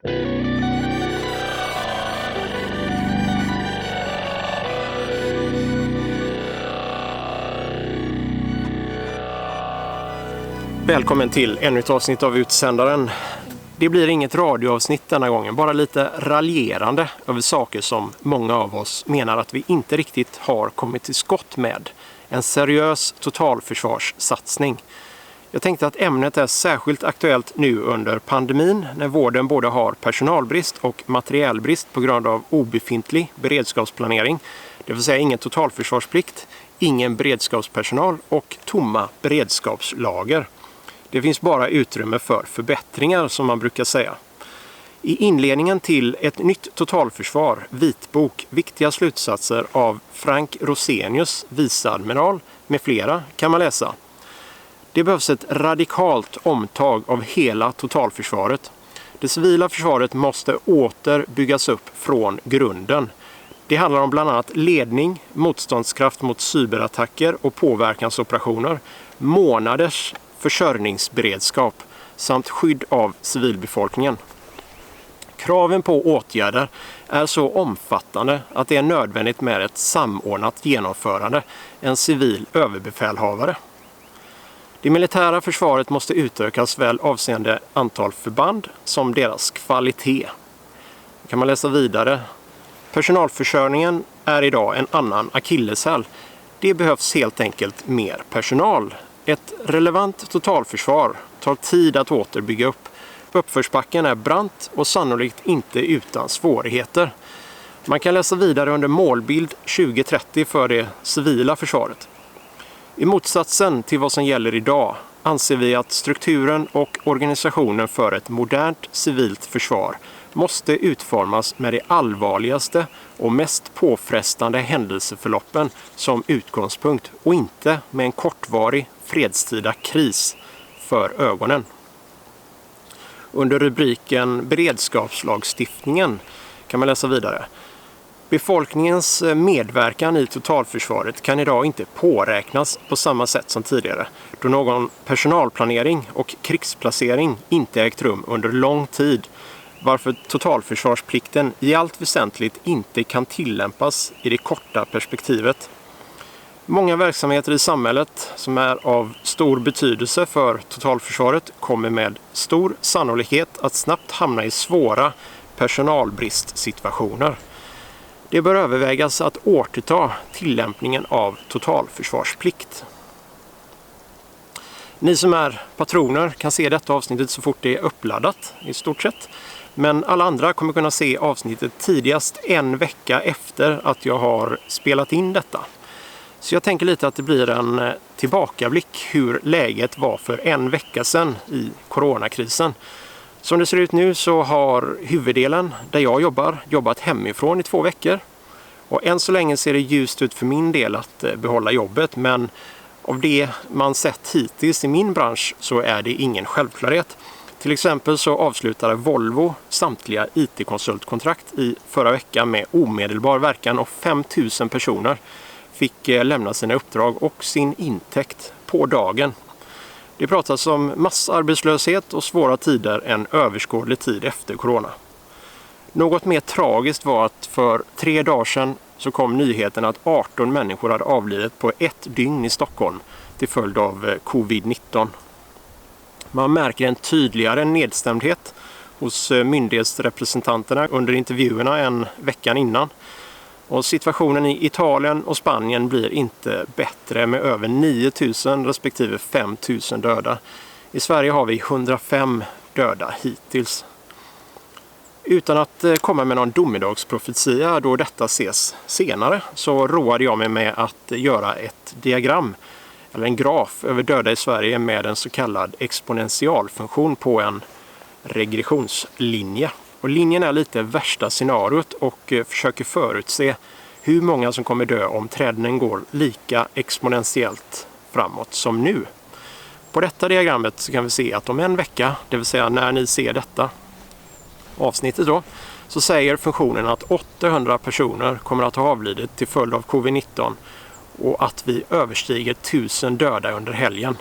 Välkommen till ännu ett avsnitt av Utsändaren. Det blir inget radioavsnitt denna gången, bara lite raljerande över saker som många av oss menar att vi inte riktigt har kommit till skott med. En seriös totalförsvarssatsning. Jag tänkte att ämnet är särskilt aktuellt nu under pandemin när vården både har personalbrist och materiellbrist på grund av obefintlig beredskapsplanering. Det vill säga ingen totalförsvarsplikt, ingen beredskapspersonal och tomma beredskapslager. Det finns bara utrymme för förbättringar som man brukar säga. I inledningen till ett nytt totalförsvar, vitbok, viktiga slutsatser av Frank Rosenius, viceadmiral med flera kan man läsa. Det behövs ett radikalt omtag av hela totalförsvaret. Det civila försvaret måste åter byggas upp från grunden. Det handlar om bland annat ledning, motståndskraft mot cyberattacker och påverkansoperationer, månaders försörjningsberedskap samt skydd av civilbefolkningen. Kraven på åtgärder är så omfattande att det är nödvändigt med ett samordnat genomförande, en civil överbefälhavare. Det militära försvaret måste utökas väl avseende antal förband som deras kvalitet. Kan man läsa vidare. Personalförsörjningen är idag en annan akilleshäl. Det behövs helt enkelt mer personal. Ett relevant totalförsvar tar tid att återbygga upp. Uppförsbacken är brant och sannolikt inte utan svårigheter. Man kan läsa vidare under målbild 2030 för det civila försvaret. I motsatsen till vad som gäller idag anser vi att strukturen och organisationen för ett modernt civilt försvar måste utformas med de allvarligaste och mest påfrestande händelseförloppen som utgångspunkt och inte med en kortvarig fredstida kris för ögonen. Under rubriken beredskapslagstiftningen kan man läsa vidare. Befolkningens medverkan i totalförsvaret kan idag inte påräknas på samma sätt som tidigare, då någon personalplanering och krigsplacering inte ägt rum under lång tid, varför totalförsvarsplikten i allt väsentligt inte kan tillämpas i det korta perspektivet. Många verksamheter i samhället som är av stor betydelse för totalförsvaret kommer med stor sannolikhet att snabbt hamna i svåra personalbristsituationer. Det bör övervägas att återta tillämpningen av totalförsvarsplikt. Ni som är patroner kan se detta avsnittet så fort det är uppladdat i stort sett. Men alla andra kommer kunna se avsnittet tidigast en vecka efter att jag har spelat in detta. Så jag tänker lite att det blir en tillbakablick hur läget var för en vecka sedan i coronakrisen. Som det ser ut nu så har huvuddelen där jag jobbat hemifrån i 2 veckor. Och än så länge ser det ljust ut för min del att behålla jobbet, men av det man sett hittills i min bransch så är det ingen självklarhet. Till exempel så avslutade Volvo samtliga IT-konsultkontrakt i förra veckan med omedelbar verkan och 5 000 personer fick lämna sina uppdrag och sin intäkt på dagen. Det pratas om massarbetslöshet och svåra tider en överskådlig tid efter corona. Något mer tragiskt var att för 3 dagar sedan så kom nyheten att 18 människor hade avlidit på 1 dygn i Stockholm till följd av covid-19. Man märker en tydligare nedstämdhet hos myndighetsrepresentanterna under intervjuerna än veckan innan. Och situationen i Italien och Spanien blir inte bättre med över 9 000 respektive 5 000 döda. I Sverige har vi 105 döda hittills. Utan att komma med någon domedagsprofetia då detta ses senare så roade jag mig med att göra ett diagram eller en graf över döda i Sverige med en så kallad exponentialfunktion på en regressionslinje. Och linjen är lite värsta scenariot och försöker förutse hur många som kommer dö om trenden går lika exponentiellt framåt som nu. På detta diagrammet så kan vi se att om en vecka, det vill säga när ni ser detta avsnittet då, så säger funktionen att 800 personer kommer att ha avlidit till följd av covid-19 och att vi överstiger 1000 döda under helgen.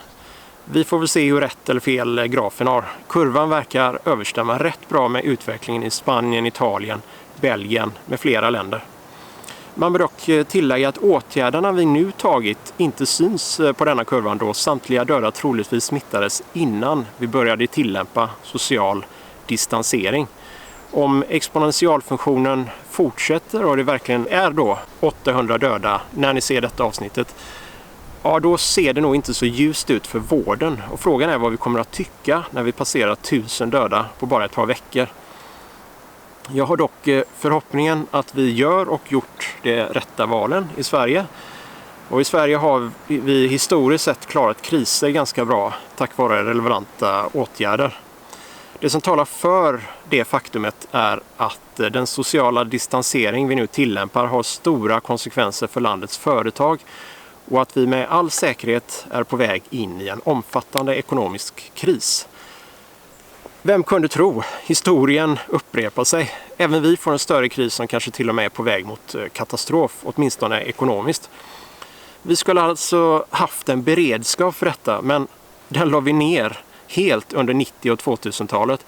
Vi får väl se hur rätt eller fel grafen har. Kurvan verkar överstämma rätt bra med utvecklingen i Spanien, Italien, Belgien med flera länder. Man bör dock tillägga att åtgärderna vi nu tagit inte syns på denna kurvan då samtliga döda troligtvis smittades innan vi började tillämpa social distansering. Om exponentialfunktionen fortsätter och det verkligen är då 800 döda när ni ser detta avsnittet, ja, då ser det nog inte så ljust ut för vården. Och frågan är vad vi kommer att tycka när vi passerar 1000 döda på bara ett par veckor. Jag har dock förhoppningen att vi gör och gjort de rätta valen i Sverige. Och i Sverige har vi historiskt sett klarat kriser ganska bra tack vare relevanta åtgärder. Det som talar för det faktumet är att den sociala distansering vi nu tillämpar har stora konsekvenser för landets företag och att vi med all säkerhet är på väg in i en omfattande ekonomisk kris. Vem kunde tro? Historien upprepar sig. Även vi får en större kris som kanske till och med är på väg mot katastrof, åtminstone ekonomiskt. Vi skulle alltså haft en beredskap för detta, men den la vi ner helt under 90- och 2000-talet.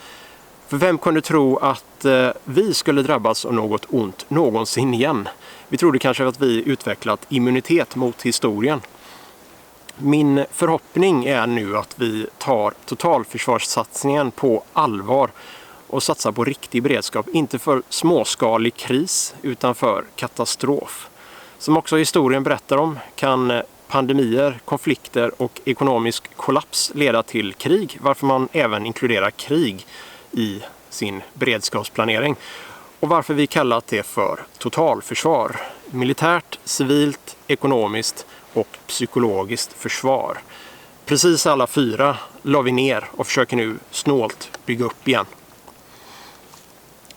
För vem kunde tro att vi skulle drabbas av något ont någonsin igen? Vi trodde kanske att vi utvecklat immunitet mot historien. Min förhoppning är nu att vi tar totalförsvarssatsningen på allvar och satsar på riktig beredskap, inte för småskalig kris utan för katastrof. Som också historien berättar om kan pandemier, konflikter och ekonomisk kollaps leda till krig, varför man även inkluderar krig i sin beredskapsplanering. Och varför vi kallat det för totalförsvar. Militärt, civilt, ekonomiskt och psykologiskt försvar. Precis alla 4 la vi ner och försöker nu snålt bygga upp igen.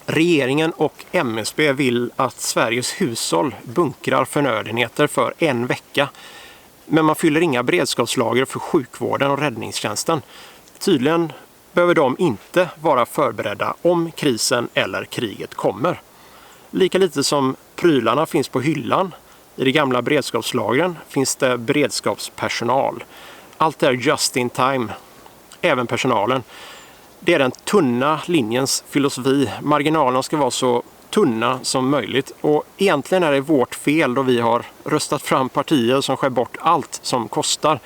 Regeringen och MSB vill att Sveriges hushåll bunkrar förnödenheter för 1 vecka. Men man fyller inga beredskapslager för sjukvården och räddningstjänsten. Tydligen behöver de inte vara förberedda om krisen eller kriget kommer. Lika lite som prylarna finns på hyllan i de gamla beredskapslagren finns det beredskapspersonal. Allt är just in time, även personalen. Det är den tunna linjens filosofi. Marginalerna ska vara så tunna som möjligt. Och egentligen är det vårt fel då vi har röstat fram partier som skär bort allt som kostar.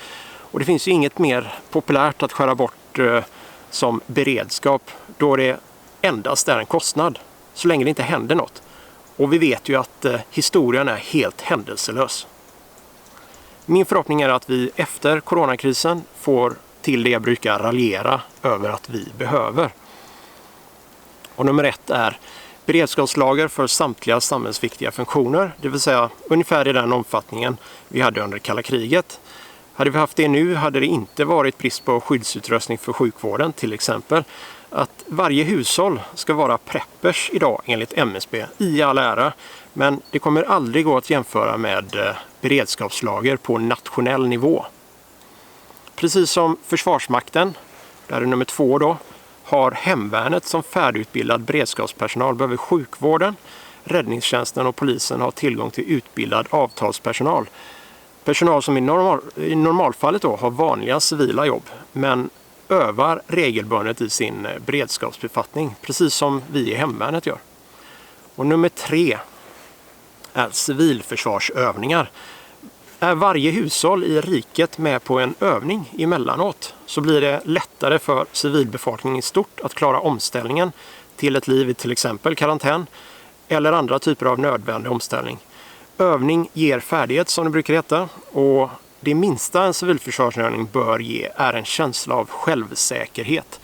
Och det finns ju inget mer populärt att skära bort som beredskap då det endast är en kostnad så länge det inte händer något. Och vi vet ju att historien är helt händelselös. Min förhoppning är att vi efter coronakrisen får till det jag brukar raljera över att vi behöver. Och nummer 1 är beredskapslager för samtliga samhällsviktiga funktioner, det vill säga ungefär i den omfattningen vi hade under kalla kriget. Hade vi haft det nu hade det inte varit brist på skyddsutrustning för sjukvården till exempel. Att varje hushåll ska vara preppers idag enligt MSB i all ära, men det kommer aldrig gå att jämföra med beredskapslager på nationell nivå. Precis som Försvarsmakten, där är nummer 2 då, har hemvärnet som färdigutbildad beredskapspersonal behöver sjukvården, räddningstjänsten och polisen ha tillgång till utbildad avtalspersonal. Personal som i normalfallet då har vanliga civila jobb men övar regelbundet i sin beredskapsbefattning, precis som vi i hemvärnet gör. Och nummer 3 är civilförsvarsövningar. Är varje hushåll i riket med på en övning emellanåt så blir det lättare för civilbefolkningen i stort att klara omställningen till ett liv i till exempel karantän eller andra typer av nödvändig omställning. Övning ger färdighet som det brukar heta, och det minsta en civilförsvarsövning bör ge är en känsla av självsäkerhet.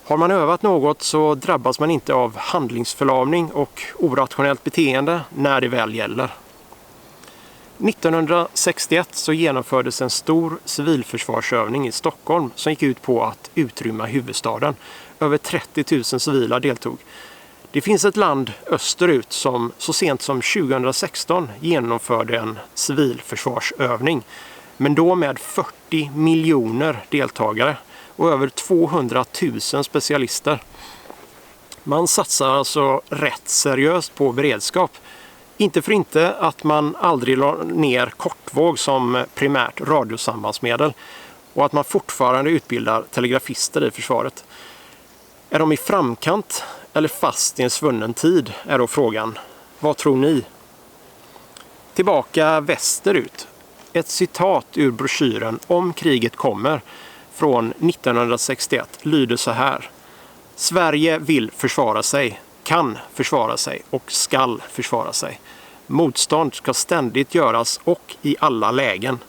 Har man övat något så drabbas man inte av handlingsförlamning och orationellt beteende när det väl gäller. 1961 så genomfördes en stor civilförsvarsövning i Stockholm som gick ut på att utrymma huvudstaden. Över 30 000 civila deltog. Det finns ett land österut som så sent som 2016 genomförde en civilförsvarsövning, men då med 40 miljoner deltagare och över 200 000 specialister. Man satsar alltså rätt seriöst på beredskap. Inte för inte att man aldrig la ner kortvåg som primärt radiosambandsmedel. och att man fortfarande utbildar telegrafister i försvaret. Är de i framkant eller fast i en svunnen tid, är då frågan. Vad tror ni? Tillbaka västerut. Ett citat ur broschyren Om kriget kommer från 1961 lyder så här. Sverige vill försvara sig, kan försvara sig och skall försvara sig. Motstånd ska ständigt göras och i alla lägen.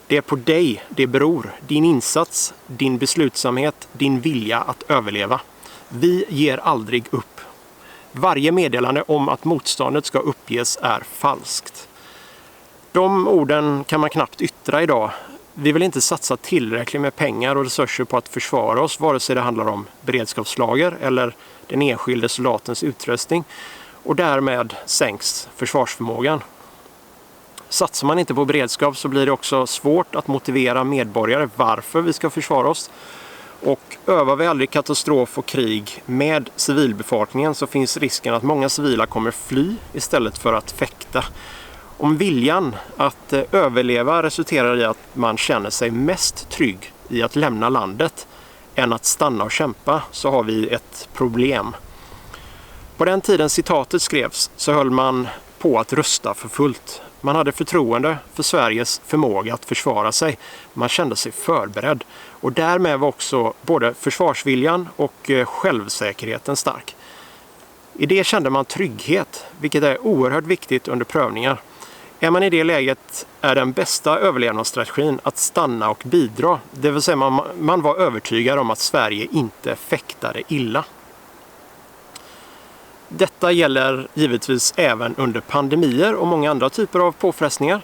Det är på dig det beror, din insats, din beslutsamhet, din vilja att överleva. Vi ger aldrig upp. Varje meddelande om att motståndet ska uppges är falskt. De orden kan man knappt yttra idag. Vi vill inte satsa tillräckligt med pengar och resurser på att försvara oss, vare sig det handlar om beredskapslager eller den enskilde soldatens utrustning, och därmed sänks försvarsförmågan. Satsar man inte på beredskap så blir det också svårt att motivera medborgare varför vi ska försvara oss. Och övar vi aldrig katastrof och krig med civilbefolkningen så finns risken att många civila kommer fly istället för att fäkta. Om viljan att överleva resulterar i att man känner sig mest trygg i att lämna landet än att stanna och kämpa, så har vi ett problem. På den tiden citatet skrevs så höll man på att rösta för fullt. Man hade förtroende för Sveriges förmåga att försvara sig. Man kände sig förberedd. Och därmed var också både försvarsviljan och självsäkerheten stark. I det kände man trygghet, vilket är oerhört viktigt under prövningar. Är man i det läget är den bästa överlevnadsstrategin att stanna och bidra. Det vill säga man var övertygad om att Sverige inte fäktade illa. Detta gäller givetvis även under pandemier och många andra typer av påfrestningar.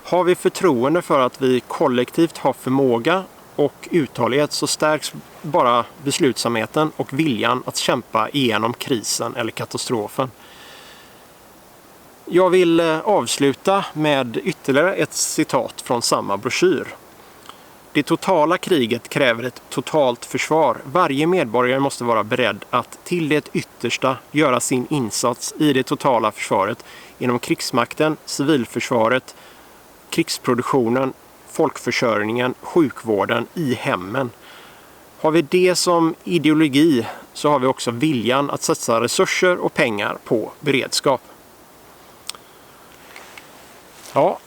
Har vi förtroende för att vi kollektivt har förmåga och uthållighet så stärks bara beslutsamheten och viljan att kämpa igenom krisen eller katastrofen. Jag vill avsluta med ytterligare ett citat från samma broschyr. Det totala kriget kräver ett totalt försvar. Varje medborgare måste vara beredd att till det yttersta göra sin insats i det totala försvaret inom krigsmakten, civilförsvaret, krigsproduktionen, folkförsörjningen, sjukvården, i hemmen. Har vi det som ideologi så har vi också viljan att satsa resurser och pengar på beredskap. Ja,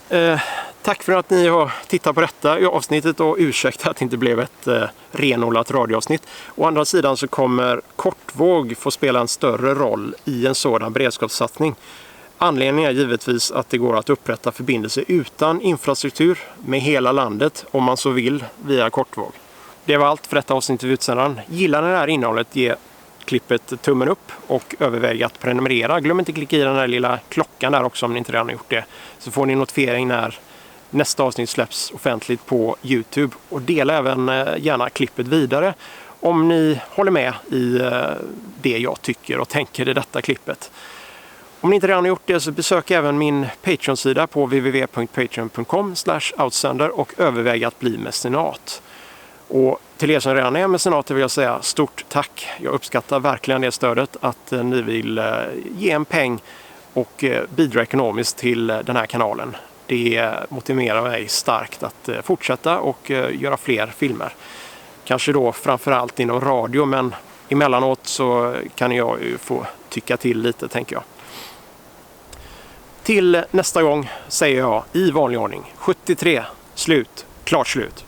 tack för att ni har tittat på detta avsnittet och ursäkta att det inte blev ett renodlat radioavsnitt. Å andra sidan så kommer kortvåg få spela en större roll i en sådan beredskapssatsning. Anledningen är givetvis att det går att upprätta förbindelser utan infrastruktur med hela landet om man så vill via kortvåg. Det var allt för detta avsnitt av Utsändaren. Gillar ni det här innehållet, ge klippet tummen upp och överväg att prenumerera. Glöm inte att klicka i den här lilla klockan där också om ni inte redan har gjort det. Så får ni notifiering när nästa avsnitt släpps offentligt på YouTube. Och dela även gärna klippet vidare om ni håller med i det jag tycker och tänker i detta klippet. Om ni inte redan har gjort det så besök även min Patreon-sida på www.patreon.com/outsänder och överväg att bli mecenat. Och till er som redan är mecenater vill jag säga stort tack. Jag uppskattar verkligen det stödet, att ni vill ge en peng och bidra ekonomiskt till den här kanalen. Det motiverar mig starkt att fortsätta och göra fler filmer. Kanske då framförallt inom radio, men emellanåt så kan jag ju få tycka till lite, tänker jag. Till nästa gång säger jag i vanlig ordning 73, slut, klart slut.